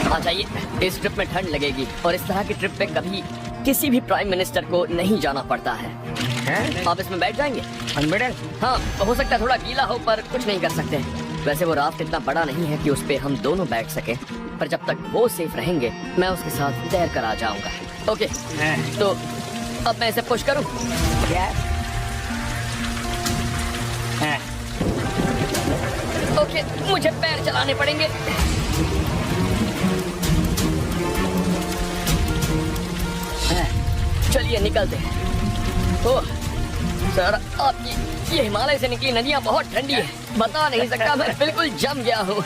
आ जाइए, इस ट्रिप में ठंड लगेगी और इस तरह की ट्रिप पे कभी किसी भी प्राइम मिनिस्टर को नहीं जाना पड़ता है। आप इसमें बैठ जाएंगे? हाँ, हो सकता है थोड़ा गीला हो पर कुछ नहीं कर सकते। वैसे वो राफ्ट इतना बड़ा नहीं है कि उस पे हम दोनों बैठ सके, पर जब तक वो सेफ रहेंगे मैं उसके साथ तैर कर आ जाऊंगा। ओके, तो अब मैं इसे पुश करूं? ओके, मुझे पैर चलाने पड़ेंगे। चलिए निकलते हैं। ओह सर, आपकी ये हिमालय से निकली नदियां बहुत ठंडी है, बता नहीं सकता, मैं बिल्कुल जम गया हूँ।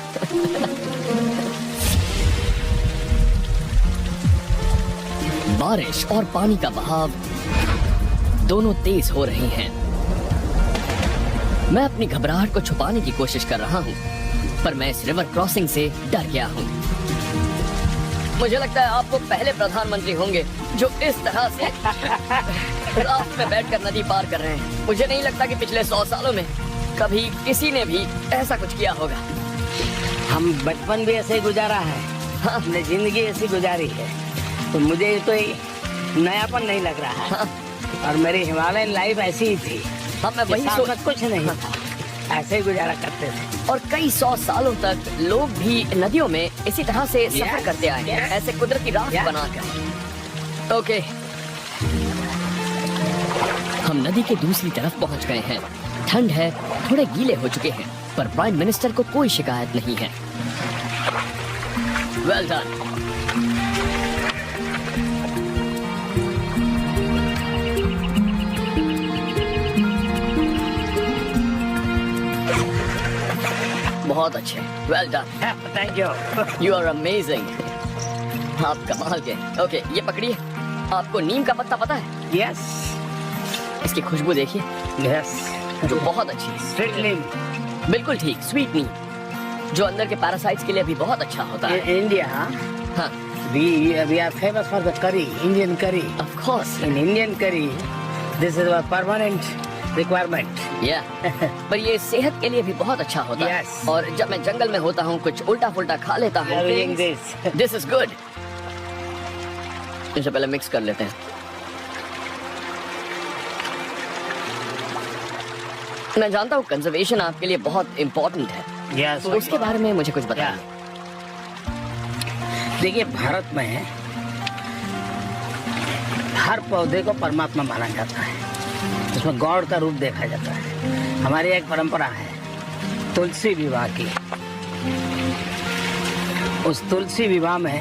बारिश और पानी का बहाव दोनों तेज हो रहे हैं। मैं अपनी घबराहट को छुपाने की कोशिश कर रहा हूँ, पर मैं इस रिवर क्रॉसिंग से डर गया हूँ। मुझे लगता है आप वो पहले प्रधानमंत्री होंगे जो इस तरह से राफ्ट में बैठकर नदी पार कर रहे हैं। मुझे नहीं लगता कि पिछले 100 सालों में कभी किसी ने भी ऐसा कुछ किया होगा। हम बचपन भी ऐसे ही गुजारा है, हाँ। हमने जिंदगी ऐसी गुजारी है, तो मुझे तो नयापन नहीं लग रहा है। हाँ। और मेरी हिमालयन लाइफ ऐसी ही थी। हाँ, मैं वही सब कुछ नहीं था, ऐसे ही गुजारा करते थे। और कई 100 सालों तक लोग भी नदियों में इसी तरह से सफर करते आए हैं, ऐसे कुदरती राफ्ट बनाकर। ओके, हम नदी के दूसरी तरफ पहुंच गए हैं। ठंड है, थोड़े गीले हो चुके हैं, पर प्राइम मिनिस्टर को कोई शिकायत नहीं है। Well done. बहुत अच्छे, well done. Thank you. You are amazing. आप कमाल के। ओके, ये पकड़िए। आपको नीम का पत्ता पता है? यस। इसकी खुशबू देखिए। यस। जो बहुत अच्छी है। स्वीट नीम। बिल्कुल ठीक, स्वीट नीम, जो अंदर के पैरासाइट्स के लिए भी बहुत अच्छा होता है। इंडिया, हाँ, we are famous for the curry, Indian curry. of course. In Indian curry, this is a permanent requirement. Yeah. पर ये सेहत के लिए भी बहुत अच्छा होता है। Yes. और जब मैं जंगल में होता हूँ कुछ उल्टा फुल्टा खा लेता हूँ। Having this. This is good. इसे पहले मिक्स कर लेते हैं। मैं जानता हूँ कंजर्वेशन आपके लिए बहुत इम्पोर्टेंट है, Yes. तो उसके बारे में मुझे कुछ बताइए। देखिए, भारत में हर पौधे को परमात्मा माना जाता है, उसमें गॉड का रूप देखा जाता है। हमारी एक परंपरा है तुलसी विवाह की। उस तुलसी विवाह में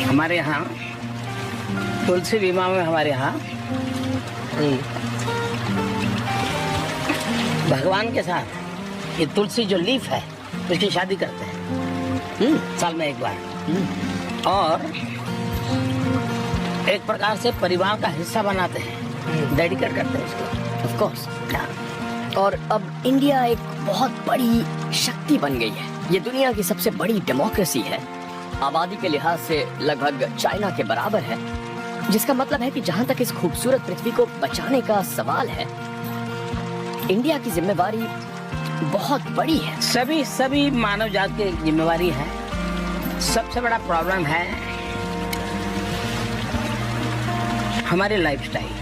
हमारे यहाँ भगवान के साथ ये तुलसी जो लीफ है उसकी शादी करते हैं साल में एक बार। और एक प्रकार से परिवार का हिस्सा बनाते हैं, डेडिकेट करते हैं उसको। Of course. और अब इंडिया एक बहुत बड़ी शक्ति बन गई है। ये दुनिया की सबसे बड़ी डेमोक्रेसी है, आबादी के लिहाज से लगभग चाइना के बराबर है, जिसका मतलब है कि जहां तक इस खूबसूरत पृथ्वी को बचाने का सवाल है, इंडिया की जिम्मेवारी बहुत बड़ी है। सभी मानव जात की जिम्मेवारी है। सबसे बड़ा प्रॉब्लम है हमारी लाइफस्टाइल।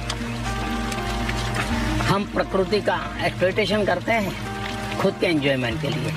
हम प्रकृति का एक्सप्लॉयटेशन करते हैं खुद के एंजॉयमेंट के लिए।